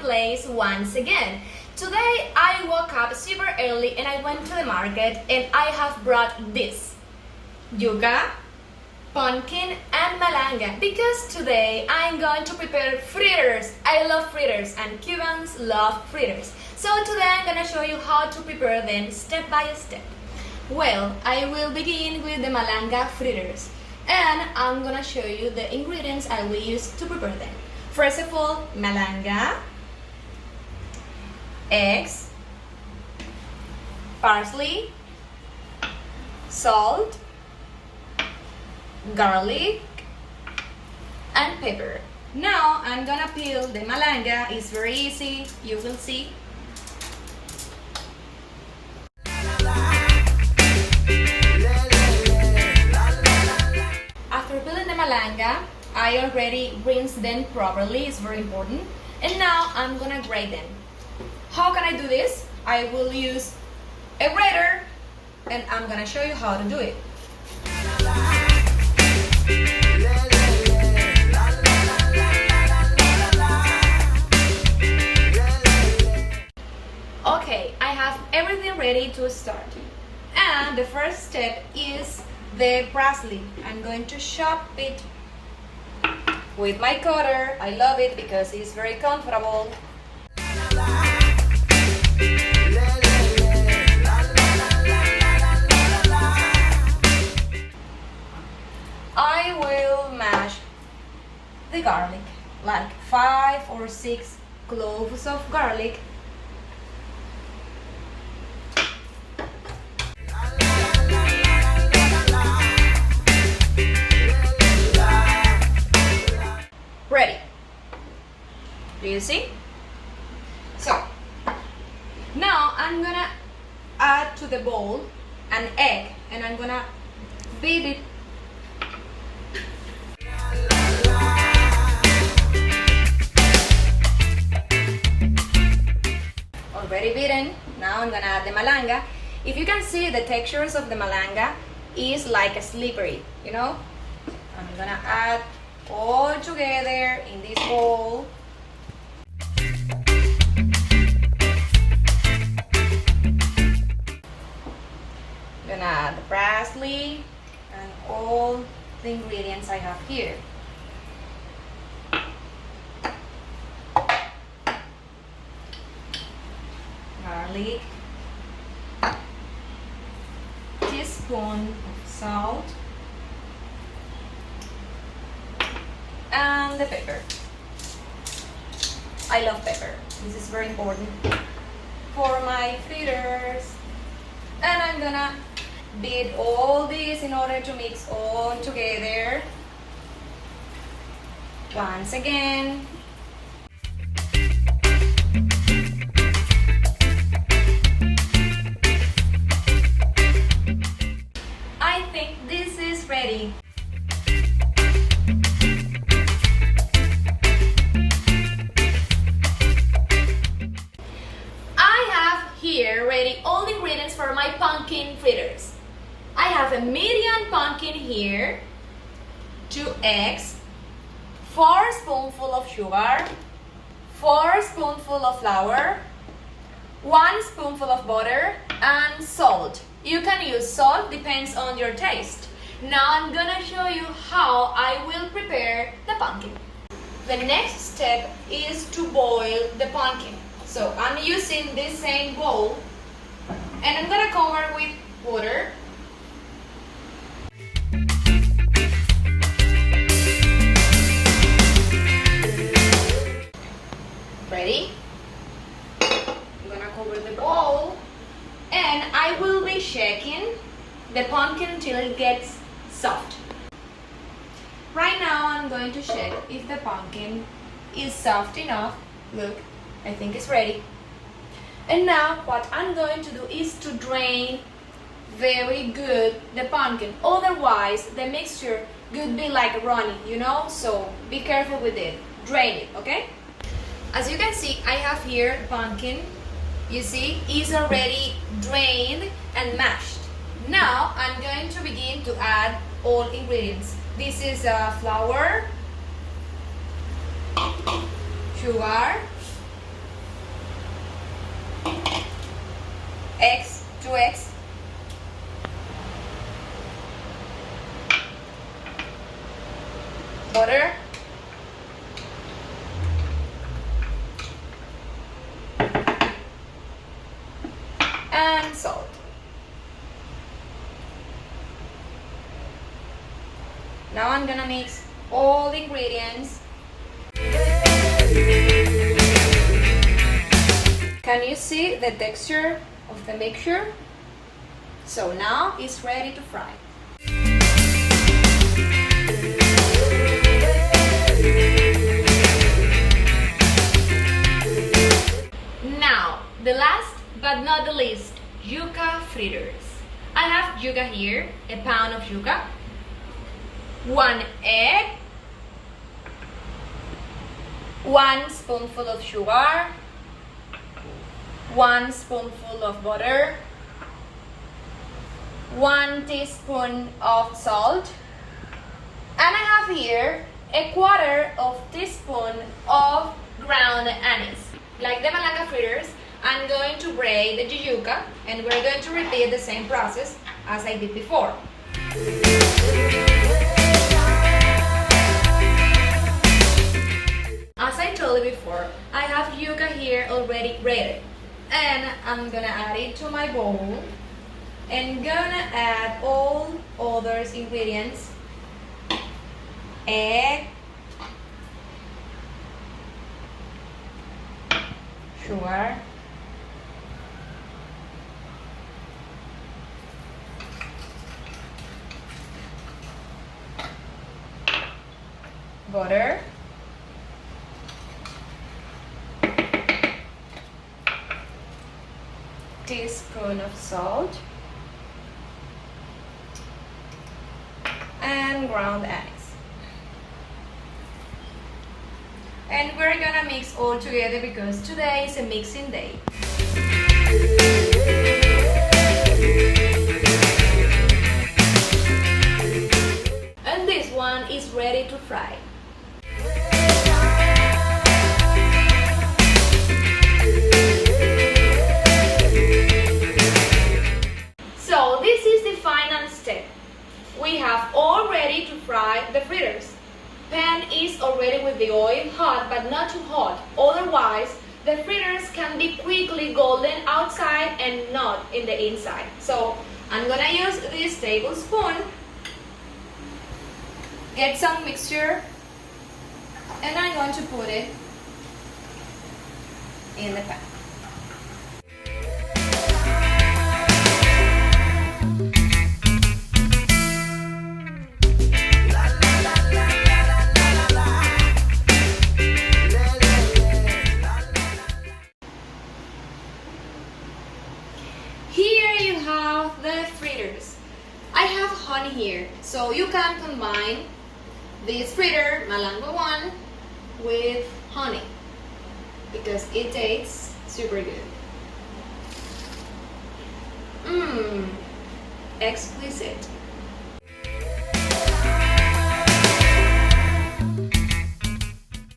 place once again. Today I woke up super early and I went to the market and I have brought this Yuca, Punkin and Malanga because today I'm going to prepare fritters. I love fritters and Cubans love fritters. So today I'm gonna show you how to prepare them step by step. Well, I will begin with the Malanga fritters and I'm gonna show you the ingredients I will use to prepare them. First of all, Malanga, eggs, parsley, salt, garlic, and pepper. Now I'm gonna peel the malanga. It's very easy, you will see. After peeling the malanga, I already rinsed them properly, it's very important. And now I'm gonna grate them. How can I do this? I will use a grater and I'm gonna show you how to do it. Okay, I have everything ready to start. And the first step is the parsley. I'm going to chop it with my cutter. I love it because it's very comfortable. I will mash the garlic, like 5 or 6 cloves of garlic. Ready. Do you see? So, now I'm gonna add to the bowl an egg and I'm gonna beat it. Already beaten. Now I'm gonna add the malanga. If you can see, the textures of the malanga is like a slippery, you know? I'm gonna add all together in this bowl. Gonna add the parsley and all the ingredients I have here. Garlic, teaspoon of salt, and the pepper. I love pepper. This is very important for my fritters. And I'm gonna beat all this in order to mix all together. Once again. I think this is ready. Here ready all the ingredients for my pumpkin fritters. I have a medium pumpkin here, 2 eggs, 4 spoonfuls of sugar, 4 spoonfuls of flour, 1 spoonful of butter, and salt. You can use salt, depends on your taste. Now I'm gonna show you how I will prepare the pumpkin. The next step is to boil the pumpkin. So I'm using this same bowl and I'm gonna cover with water. Ready? I'm gonna cover the bowl and I will be shaking the pumpkin until it gets soft. Right now I'm going to check if the pumpkin is soft enough. Look. I think it's ready. And now what I'm going to do is to drain very good the pumpkin. Otherwise the mixture could be like runny, you know? So be careful with it. Drain it, okay? As you can see, I have here pumpkin. You see, it's already drained and mashed. Now I'm going to begin to add all ingredients. This is flour, sugar, eggs, 2 eggs, butter, and salt. Now I'm gonna mix all the ingredients. Can you see the texture of the mixture? So now it's ready to fry. Now, the last but not the least, Yuca fritters. I have yuca here, a pound of yuca, 1 egg, 1 spoonful of sugar, 1 spoonful of butter, 1 teaspoon of salt, and I have here a 1/4 teaspoon of ground anise. Like the Malanga fritters, I'm going to braid the yuca, and we're going to repeat the same process as I did before. As I told you before, I have yuca here already braided, and I'm gonna add it to my bowl and gonna add all other ingredients: egg, sugar, butter, teaspoon of salt, and ground anise. And we're gonna mix all together because today is a mixing day. And this one is ready to fry. So this is the final step. We have all ready to fry the fritters. Pan is already with the oil hot, but not too hot. Otherwise, the fritters can be quickly golden outside and not in the inside. So I'm gonna use this tablespoon, get some mixture, and I'm going to put it in the pan. The fritters. I have honey here, so you can combine this fritter, Malanga one, with honey because it tastes super good. Exquisite.